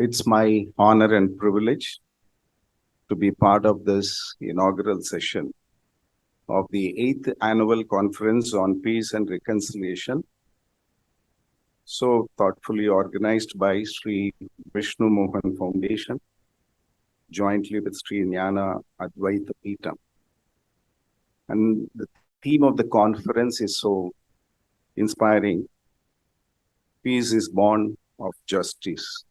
It's my honor and privilege to be part of this inaugural session of the 8th Annual Conference on Peace and Reconciliation, so thoughtfully organized by Shri Vishnu Mohan Foundation, jointly with Shri Jnana Advaita Peetham. And the theme of the conference is so inspiring. Peace is born of justice.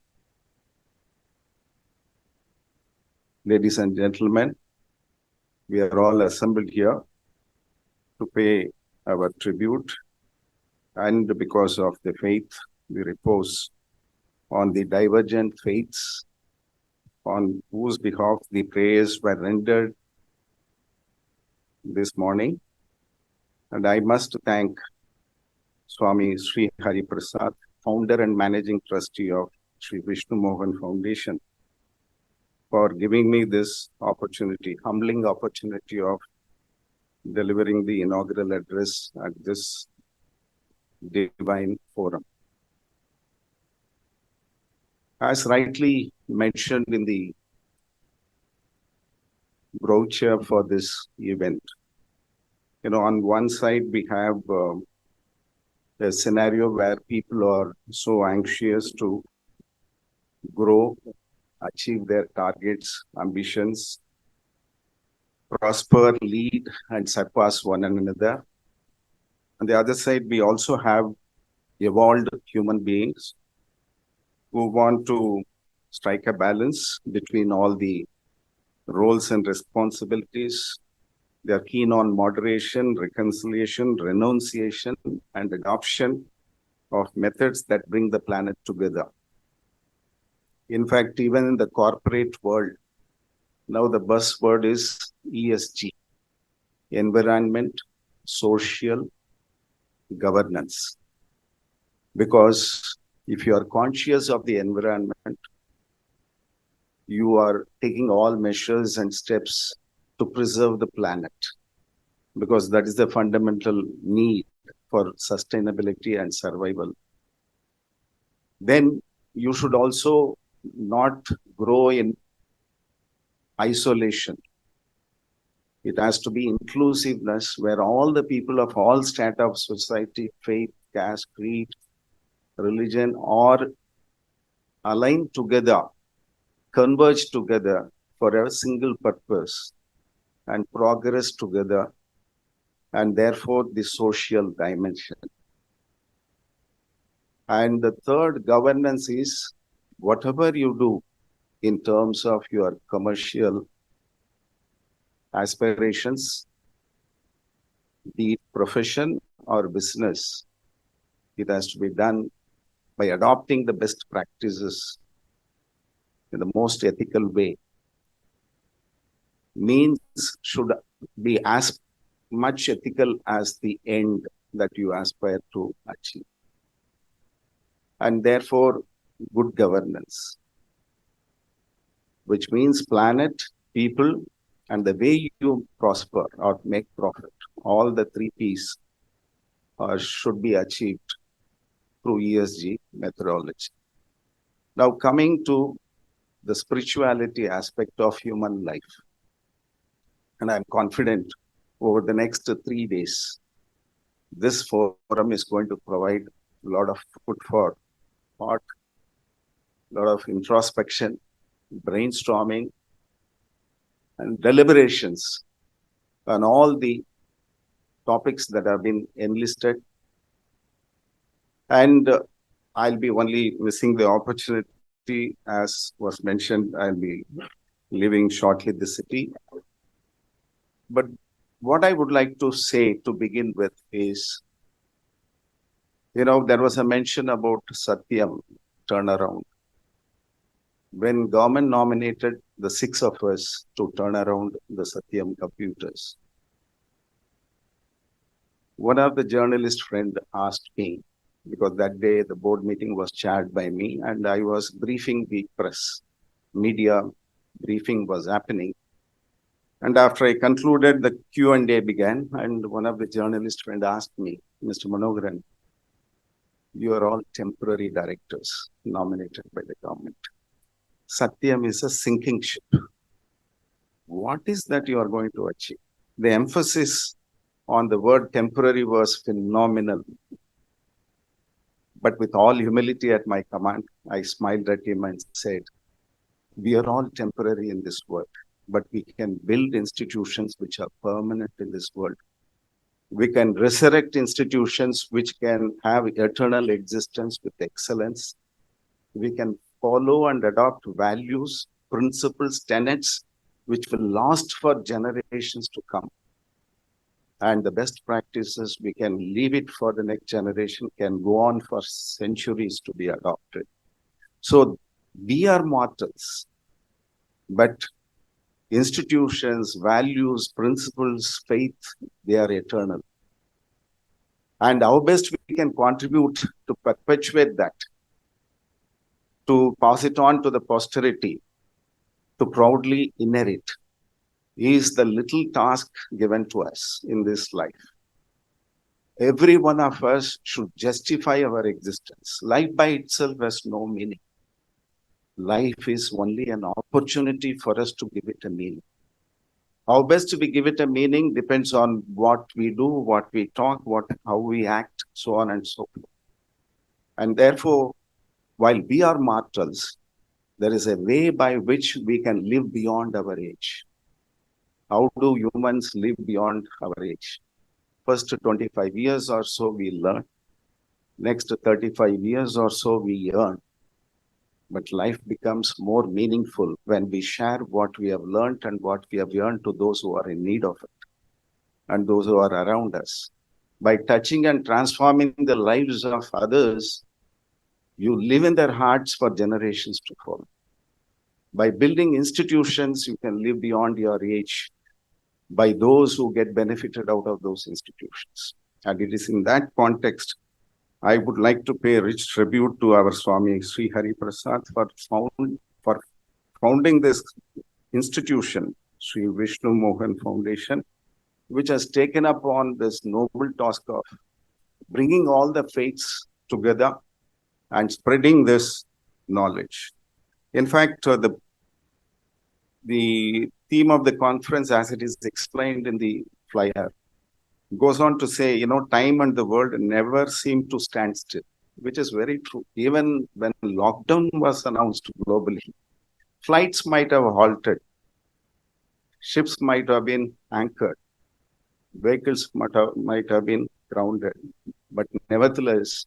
Ladies and gentlemen, we are all assembled here to pay our tribute, and because of the faith we repose on the divergent faiths on whose behalf the prayers were rendered this morning. And I must thank Swami Sri Hari Prasad, founder and managing trustee of Sri Vishnu Mohan Foundation, for giving me this opportunity, humbling opportunity of delivering the inaugural address at this divine forum. As rightly mentioned in the brochure for this event, on one side we have a scenario where people are so anxious to grow, achieve their targets, ambitions, prosper, lead, and surpass one another. On the other side, we also have evolved human beings who want to strike a balance between all the roles and responsibilities. They are keen on moderation, reconciliation, renunciation, and adoption of methods that bring the planet together. In fact, even in the corporate world, now the buzzword is ESG, environment, social, governance. Because if you are conscious of the environment, you are taking all measures and steps to preserve the planet, because that is the fundamental need for sustainability and survival. Then you should also not grow in isolation. It has to be inclusiveness, where all the people of all strata of society, faith, caste, creed, religion, are aligned together, converge together for a single purpose and progress together, and therefore the social dimension. And the third, governance, is whatever you do in terms of your commercial aspirations, be it profession or business, it has to be done by adopting the best practices in the most ethical way. Means should be as much ethical as the end that you aspire to achieve. And therefore, good governance, which means planet, people, and the way you prosper or make profit. All the 3 P's should be achieved through ESG methodology. Now, coming to the spirituality aspect of human life, and I'm confident over the next 3 days, this forum is going to provide a lot of food for thought, a lot of introspection, brainstorming, and deliberations on all the topics that have been enlisted. And I'll be only missing the opportunity, as was mentioned. I'll be leaving shortly the city. But what I would like to say to begin with is, there was a mention about Satyam turnaround. When government nominated the 6 of us to turn around the Satyam computers, one of the journalist friend asked me, because that day the board meeting was chaired by me and I was briefing the press, media briefing was happening. And after I concluded, the Q&A began, and one of the journalist friend asked me, Mr. Manoharan, you are all temporary directors nominated by the government. Satyam is a sinking ship. What is that you are going to achieve? The emphasis on the word temporary was phenomenal. But with all humility at my command, I smiled at him and said, we are all temporary in this world, but we can build institutions which are permanent in this world. We can resurrect institutions which can have eternal existence with excellence. We can follow and adopt values, principles, tenets, which will last for generations to come. And the best practices, we can leave it for the next generation, can go on for centuries to be adopted. So we are mortals, but institutions, values, principles, faith, they are eternal. And how best we can contribute to perpetuate that, to pass it on to the posterity, to proudly inherit, is the little task given to us in this life. Every one of us should justify our existence. Life by itself has no meaning. Life is only an opportunity for us to give it a meaning. How best we give it a meaning depends on what we do, what we talk, how we act, so on and so forth. And therefore, while we are mortals, there is a way by which we can live beyond our age. How do humans live beyond our age? First 25 years or so we learn. Next 35 years or so we earn. But life becomes more meaningful when we share what we have learned and what we have earned to those who are in need of it and those who are around us. By touching and transforming the lives of others, you live in their hearts for generations to follow. By building institutions, you can live beyond your age by those who get benefited out of those institutions. And it is in that context I would like to pay rich tribute to our Swami Shri Hari Prasad for founding this institution, Shri Vishnu Mohan Foundation, which has taken up on this noble task of bringing all the faiths together and spreading this knowledge. In fact, the theme of the conference, as it is explained in the flyer, goes on to say, time and the world never seem to stand still, which is very true. Even when lockdown was announced globally, flights might have halted, ships might have been anchored, vehicles might have been grounded, but nevertheless,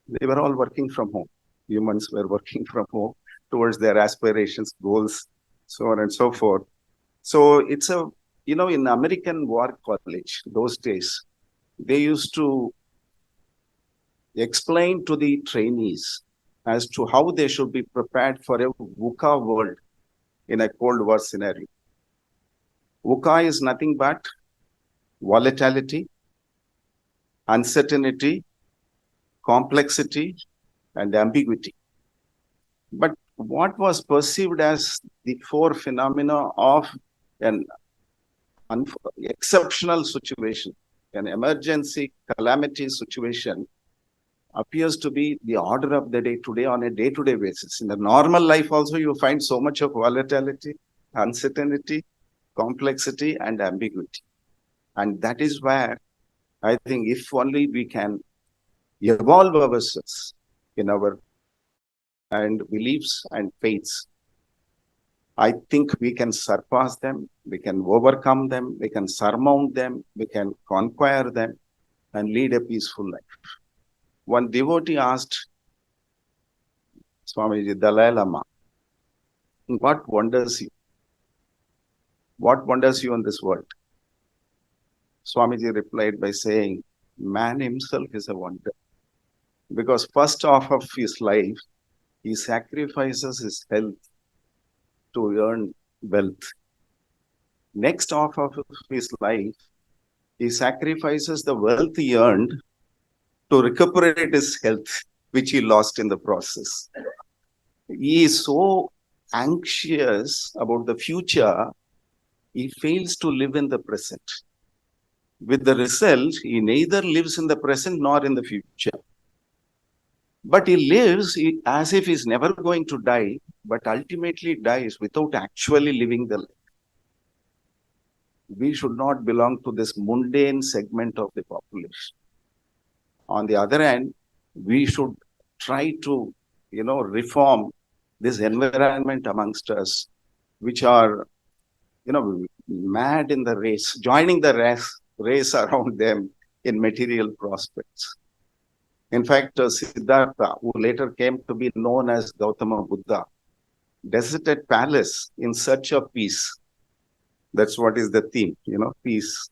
they were all working from home. Humans were working from home towards their aspirations, goals, so on and so forth. So it's in American War College, those days, they used to explain to the trainees as to how they should be prepared for a VUCA world in a Cold War scenario. VUCA is nothing but volatility, uncertainty, complexity, and ambiguity. But what was perceived as the four phenomena of an exceptional situation, an emergency calamity situation, appears to be the order of the day today on a day-to-day basis. In the normal life also, you find so much of volatility, uncertainty, complexity, and ambiguity. And that is where I think if only we can evolve ourselves in our and beliefs and faiths, I think we can surpass them, we can overcome them, we can surmount them, we can conquer them and lead a peaceful life. One devotee asked Swamiji, Dalai Lama, what wonders you? What wonders you in this world? Swamiji replied by saying, man himself is a wonder. Because first half of his life, he sacrifices his health to earn wealth. Next half of his life, he sacrifices the wealth he earned to recuperate his health, which he lost in the process. He is so anxious about the future, he fails to live in the present. With the result, he neither lives in the present nor in the future. But he lives as if he's never going to die, but ultimately dies without actually living the life. We should not belong to this mundane segment of the population. On the other hand, we should try to, reform this environment amongst us, which are, mad in the race, joining the race around them in material prospects. In fact, Siddhartha, who later came to be known as Gautama Buddha, deserted palace in search of peace. That's what is the theme, peace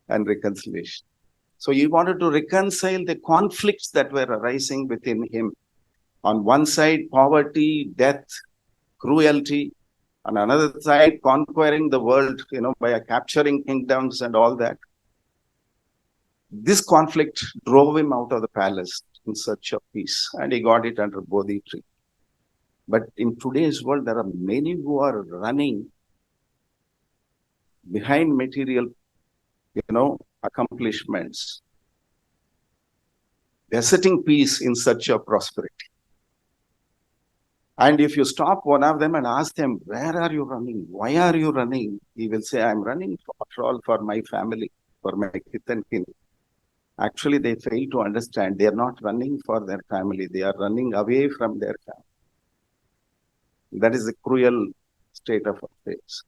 and reconciliation. So he wanted to reconcile the conflicts that were arising within him. On one side, poverty, death, cruelty. On another side, conquering the world, by capturing kingdoms and all that. This conflict drove him out of the palace in search of peace, and he got it under Bodhi tree. But in today's world, there are many who are running behind material, accomplishments, deserting peace in search of prosperity. And if you stop one of them and ask them, where are you running? Why are you running? He will say, I'm running after all for my family, for my kith and kin. Actually, they fail to understand they are not running for their family. They are running away from their family. That is a cruel state of affairs.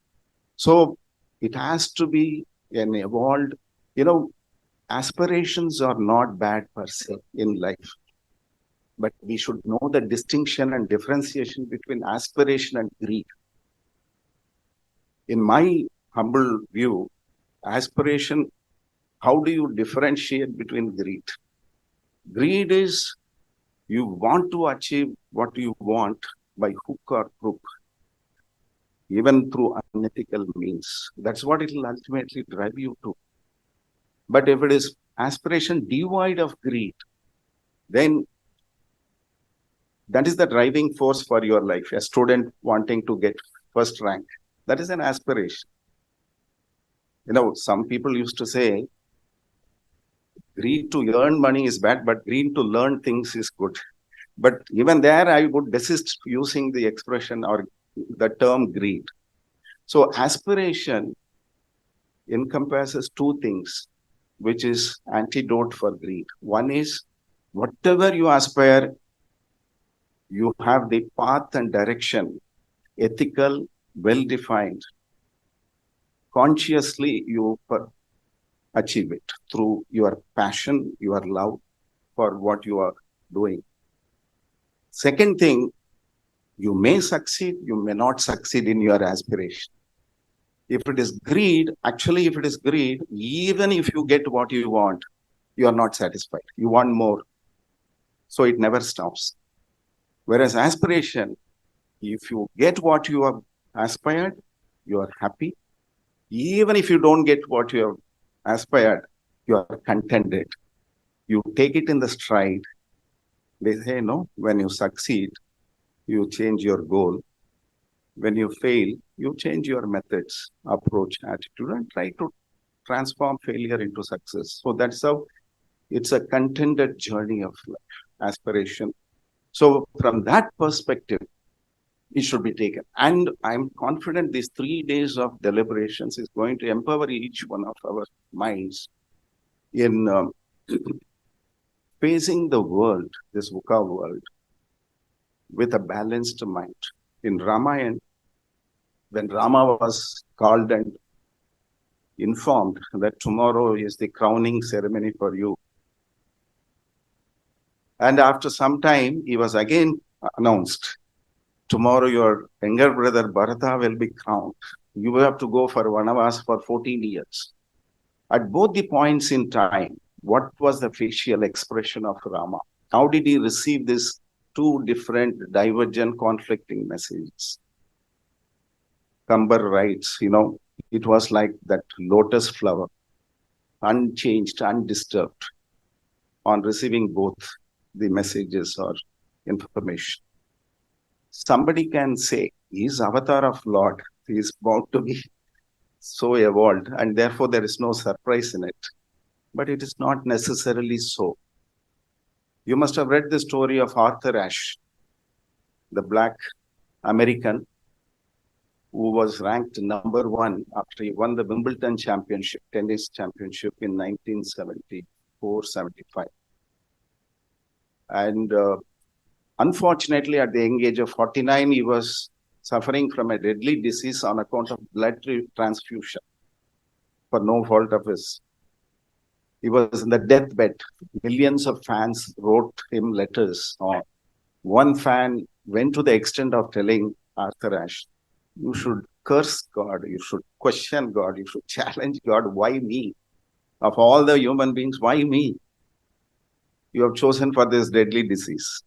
So it has to be an evolved, aspirations are not bad per se in life. But we should know the distinction and differentiation between aspiration and greed. In my humble view, aspiration, how do you differentiate between greed? Greed is you want to achieve what you want by hook or crook, even through unethical means. That's what it will ultimately drive you to. But if it is aspiration devoid of greed, then that is the driving force for your life. A student wanting to get first rank, that is an aspiration. Some people used to say, greed to earn money is bad, but greed to learn things is good. But even there, I would desist using the expression or the term greed. So aspiration encompasses two things, which is antidote for greed. One is whatever you aspire, you have the path and direction, ethical, well-defined. Consciously, you achieve it through your passion, your love for what you are doing. Second thing, you may succeed, you may not succeed in your aspiration. If it is greed, even if you get what you want, you are not satisfied. You want more. So it never stops. Whereas aspiration, if you get what you have aspired, you are happy. Even if you don't get what you have aspired, you are contented. You take it in the stride. They say, no, when you succeed, you change your goal. When you fail, you change your methods, approach, attitude, and try to transform failure into success. So that's how it's a contented journey of life, aspiration. So from that perspective, it should be taken. And I'm confident these 3 days of deliberations is going to empower each one of our minds in facing the world, this VUCA world, with a balanced mind. In Ramayana, when Rama was called and informed that tomorrow is the crowning ceremony for you, and after some time, he was again announced, tomorrow your younger brother Bharata will be crowned. You will have to go for Vanavas for 14 years. At both the points in time, what was the facial expression of Rama? How did he receive these two different, divergent, conflicting messages? Kambar writes, it was like that lotus flower, unchanged, undisturbed, on receiving both the messages or information. Somebody can say, he is avatar of Lord, he is bound to be so evolved, and therefore there is no surprise in it. But it is not necessarily so. You must have read the story of Arthur Ashe, the black American who was ranked number one after he won the Wimbledon championship, tennis championship in 1974-75. And unfortunately, at the young age of 49, he was suffering from a deadly disease on account of blood transfusion for no fault of his. He was in the deathbed. Millions of fans wrote him letters. One fan went to the extent of telling Arthur Ashe, you should curse God, you should question God, you should challenge God. Why me? Of all the human beings, why me? You have chosen for this deadly disease.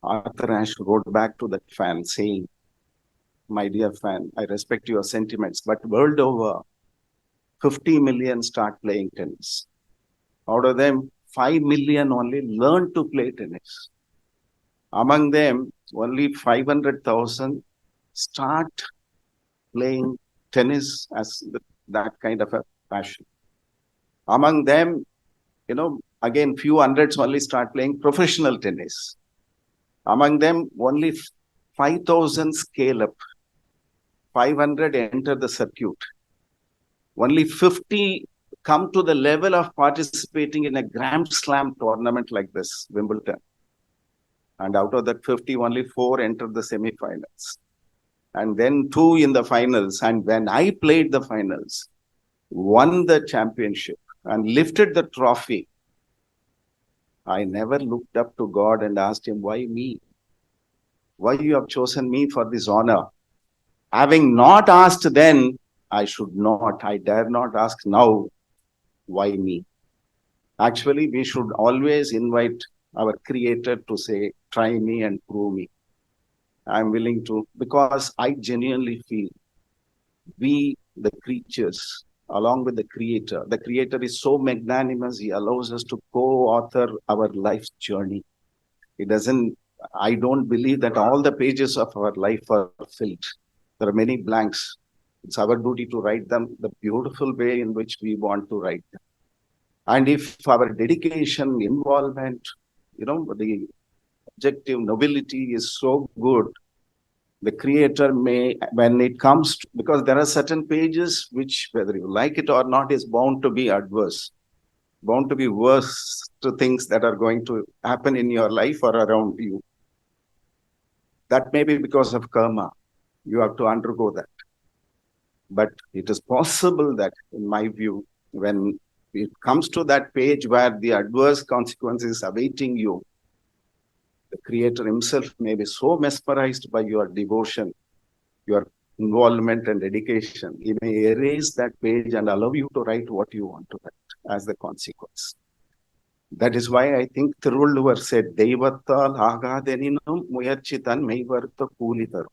Arthur Ashe wrote back to that fan saying, my dear fan, I respect your sentiments, but world over, 50 million start playing tennis. Out of them, 5 million only learn to play tennis. Among them, only 500,000 start playing tennis as that kind of a passion. Among them, again, few hundreds only start playing professional tennis. Among them, only 5,000 scale up. 500 enter the circuit. Only 50 come to the level of participating in a Grand Slam tournament like this, Wimbledon. And out of that 50, only 4 enter the semi-finals. And then 2 in the finals. And when I played the finals, won the championship and lifted the trophy, I never looked up to God and asked him, why me? Why you have chosen me for this honor? Having not asked then, I dare not ask now, why me? Actually, we should always invite our Creator to say, try me and prove me. I'm willing to, because I genuinely feel we, the creatures, along with the Creator is so magnanimous, He allows us to co-author our life's journey. I don't believe that all the pages of our life are filled. There are many blanks. It's our duty to write them the beautiful way in which we want to write them. And if our dedication, involvement, the objective nobility is so good, the Creator may, when it comes to, because there are certain pages which, whether you like it or not, is bound to be adverse, bound to be worse to things that are going to happen in your life or around you. That may be because of karma. You have to undergo that. But it is possible that, in my view, when it comes to that page where the adverse consequences awaiting you, the Creator Himself may be so mesmerized by your devotion, your involvement and dedication, He may erase that page and allow you to write what you want to write as the consequence. That is why I think Thiruvallur said, Deivathal agatheninum muyarchitan meivartha kooli tharum.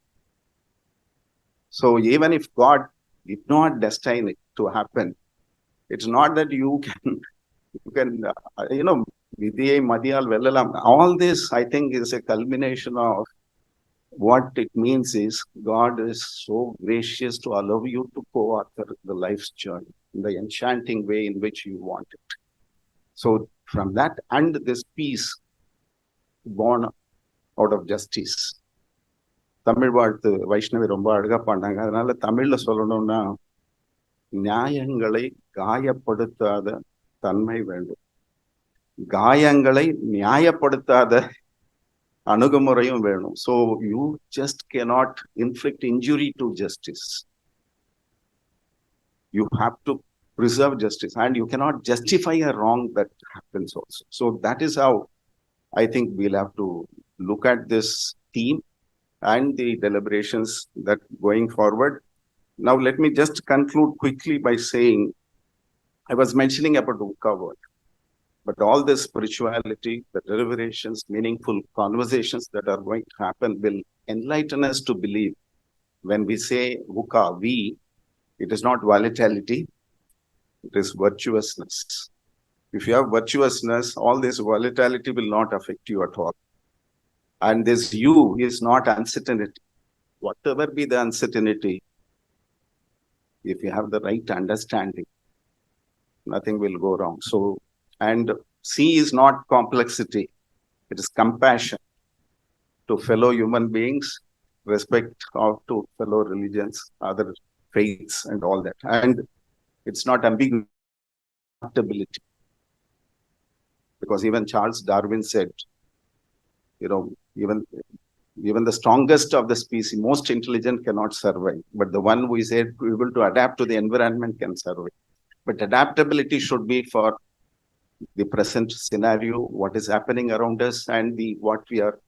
So even if God did not destine it to happen, it's not that you can Vidiyai Madiyal Vellalam. All this, I think, is a culmination of what it means is God is so gracious to allow you to co-author the life's journey in the enchanting way in which you want it. So from that, and this peace born out of justice. Tamil வாழ்த்து வைஷ்ணவி ரொம்ப அழகா பண்ணாங்க. அதனால தமிழ்ல சொல்லணும்னா, நியாயங்களை காயப்படுத்தாத தன்மை வேண்டும், காயங்களை நியாயப்படுத்தாத அணுகுமுறையும் வேணும். So you just cannot inflict injury to justice. You have to preserve justice, and you cannot justify a wrong that happens also. So that is how I think we'll have to look at this theme and the deliberations that going forward. Now, let me just conclude quickly by saying, I was mentioning about VUCA word, but all this spirituality, the deliberations, meaningful conversations that are going to happen will enlighten us to believe when we say VUCA, it is not volatility, it is virtuousness. If you have virtuousness, all this volatility will not affect you at all. And this you is not uncertainty. Whatever be the uncertainty, if you have the right understanding, nothing will go wrong. So, and C is not complexity. It is compassion to fellow human beings, respect to fellow religions, other faiths, and all that. And it's not ambiguity, adaptability. Because even Charles Darwin said, even the strongest of the species, most intelligent, cannot survive. But the one who is able to adapt to the environment can survive. But adaptability should be for the present scenario, what is happening around us, and what we are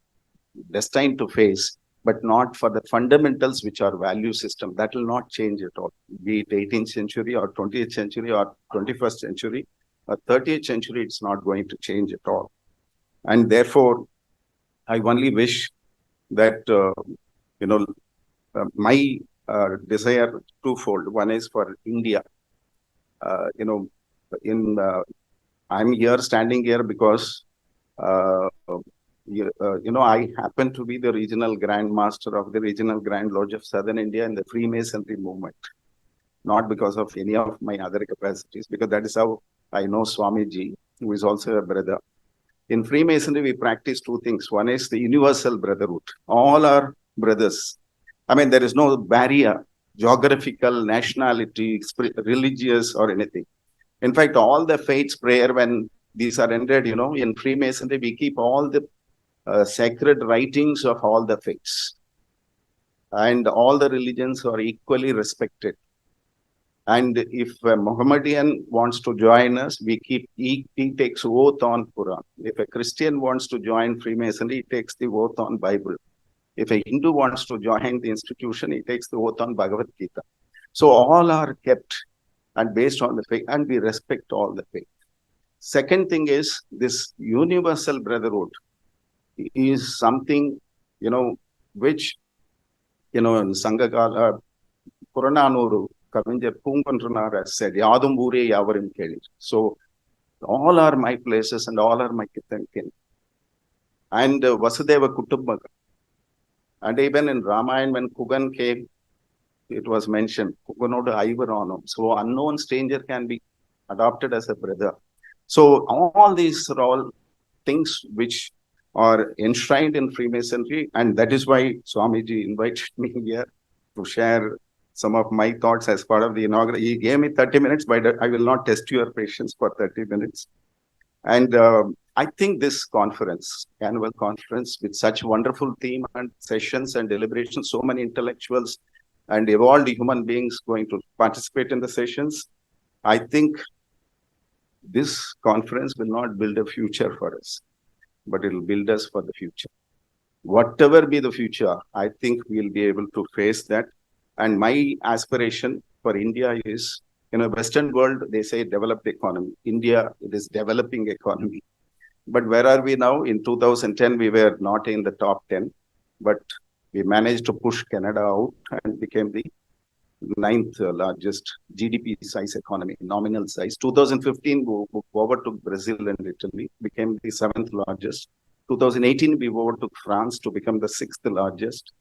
destined to face, but not for the fundamentals which are value system. That will not change at all, be it 18th century or 20th century or 21st century or 30th century, it's not going to change at all. And therefore, I only wish that, my desire twofold. One is for India. I'm standing here because I happen to be the regional Grand Master of the Regional Grand Lodge of Southern India in the Freemasonry movement. Not because of any of my other capacities, because that is how I know Swamiji, who is also a brother. In Freemasonry, we practice two things. One is the universal brotherhood. All are brothers. I mean, there is no barrier, geographical, nationality, religious, or anything. In fact, all the faiths prayer, when these are ended, in Freemasonry, we keep all the sacred writings of all the faiths. And all the religions are equally respected. And if a Mohammedan wants to join us, he takes oath on Quran. If a Christian wants to join Freemasonry, he takes the oath on Bible. If a Hindu wants to join the institution, he takes the oath on Bhagavad Gita. So all are kept and based on the faith, and we respect all the faith. Second thing is this universal brotherhood is something, which, in Sangakala, Purananuru, Kavinjar Pungandranar has said, Yadum Ure Yavarim Keli. So all are my places and all are my kith and kin. And Vasudeva Kutumbaka. And even in Ramayana, when Kugan came, it was mentioned, Kuganodu Ivaranum. So unknown stranger can be adopted as a brother. So all these are all things which are enshrined in Freemasonry, and that is why Swamiji invited me here to share some of my thoughts as part of the inaugural. He gave me 30 minutes, but I will not test your patience for 30 minutes. And I think this conference, annual conference, with such wonderful theme and sessions and deliberations, so many intellectuals and evolved human beings going to participate in the sessions, I think this conference will not build a future for us, but it will build us for the future. Whatever be the future, I think we'll be able to face that. And my aspiration for India is, in a Western world, they say developed economy. India, it is developing economy. But where are we now? In 2010, we were not in the top 10, but we managed to push Canada out and became the 9th largest GDP size economy, nominal size. 2015, we overtook Brazil and Italy, became the 7th largest. 2018, we overtook France to become the 6th largest.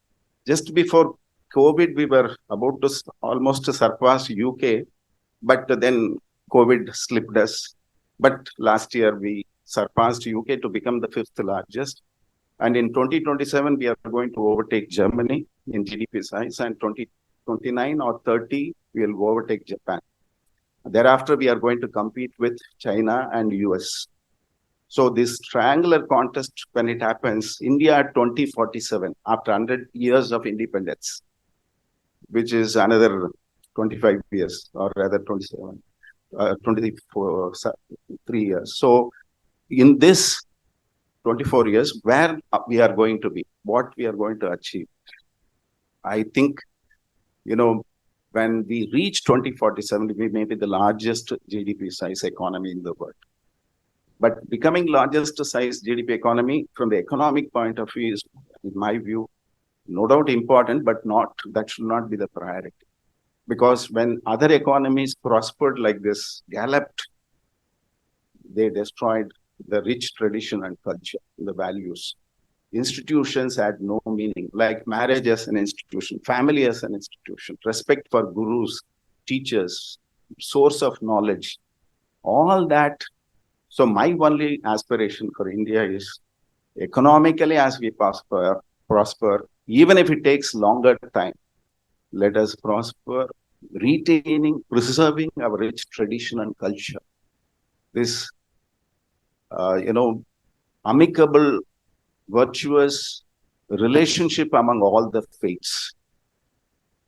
Just before COVID, we were about to almost surpass UK, but then COVID slipped us. But last year, we surpassed UK to become the 5th largest. And in 2027, we are going to overtake Germany in GDP size, and 2029 or 30, we will overtake Japan. Thereafter, we are going to compete with China and US. So this triangular contest, when it happens, India at 2047, after 100 years of independence, which is another 25 years, or rather 27, 24, 3 years. So in this 24 years, where we are going to be, what we are going to achieve, I think, when we reach 2047, we may be the largest GDP size economy in the world. But becoming largest size GDP economy from the economic point of view is, in my view, no doubt important, but that should not be the priority. Because when other economies prospered like this, galloped, they destroyed the rich tradition and culture, the values. Institutions had no meaning, like marriage as an institution, family as an institution, respect for gurus, teachers, source of knowledge, all that. So my only aspiration for India is Economically, as we prosper, even if it takes longer time, let us prosper, retaining, preserving our rich tradition and culture. This, amicable, virtuous relationship among all the faiths,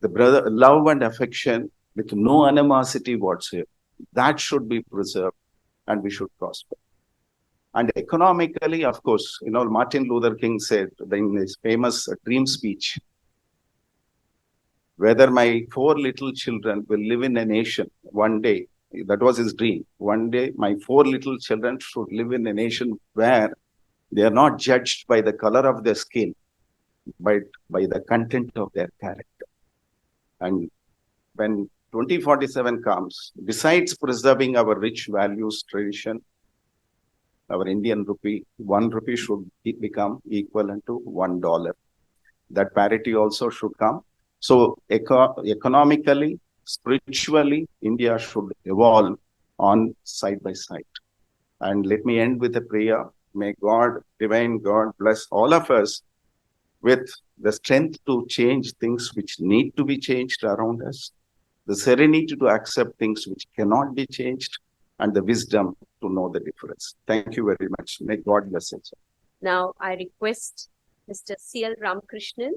the brother love and affection with no animosity whatsoever, that should be preserved, and we should prosper. And economically, of course, Martin Luther King said in his famous dream speech, whether my 4 little children will live in a nation one day, that was his dream. One day, my 4 little children should live in a nation where they are not judged by the color of their skin, but by the content of their character. And when 2047 comes, besides preserving our rich values, tradition, our Indian rupee, 1 rupee should become equivalent to $1. That parity also should come. So economically, spiritually, India should evolve on side by side. And let me end with a prayer. May God, divine God, bless all of us with the strength to change things which need to be changed around us, the serenity to accept things which cannot be changed, and the wisdom to know the difference. Thank you very much. May God bless us. Now I request Mr. C.L. Ramakrishnan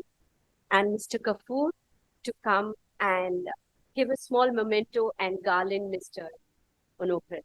and Mr. Kapoor to come and give a small memento and garland Mr. Manoharan.